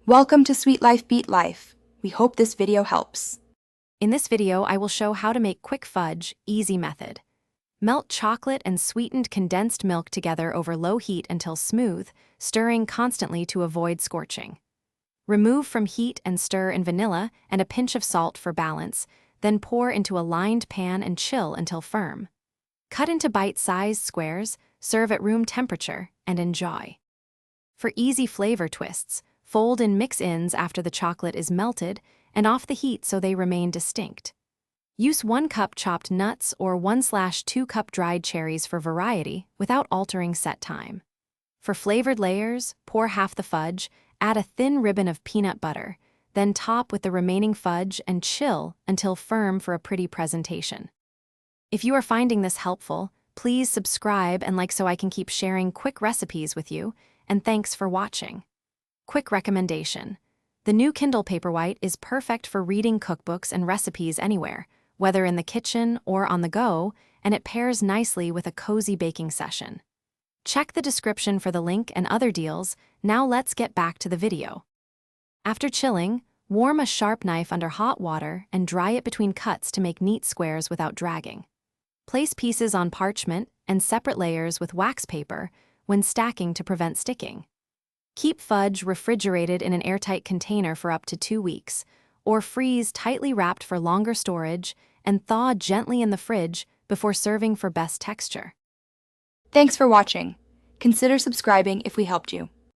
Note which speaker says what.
Speaker 1: Welcome to Sweet Life Beat Life. We hope this video helps.
Speaker 2: In this video, I will show how to make quick fudge, easy method. Melt chocolate and sweetened condensed milk together over low heat until smooth, stirring constantly to avoid scorching. Remove from heat and stir in vanilla and a pinch of salt for balance, then pour into a lined pan and chill until firm. Cut into bite-sized squares, serve at room temperature, and enjoy. For easy flavor twists, fold in mix-ins after the chocolate is melted and off the heat so they remain distinct. Use 1 cup chopped nuts or 1/2 cup dried cherries for variety without altering set time. For flavored layers, pour half the fudge, add a thin ribbon of peanut butter, then top with the remaining fudge and chill until firm for a pretty presentation. If you are finding this helpful, please subscribe and like so I can keep sharing quick recipes with you, and thanks for watching. Quick recommendation. The new Kindle Paperwhite is perfect for reading cookbooks and recipes anywhere, whether in the kitchen or on the go, and it pairs nicely with a cozy baking session. Check the description for the link and other deals. Now let's get back to the video. After chilling, warm a sharp knife under hot water and dry it between cuts to make neat squares without dragging. Place pieces on parchment and separate layers with wax paper when stacking to prevent sticking. Keep fudge refrigerated in an airtight container for up to 2 weeks, or freeze tightly wrapped for longer storage and thaw gently in the fridge before serving for best texture.
Speaker 1: Thanks for watching. Consider subscribing if we helped you.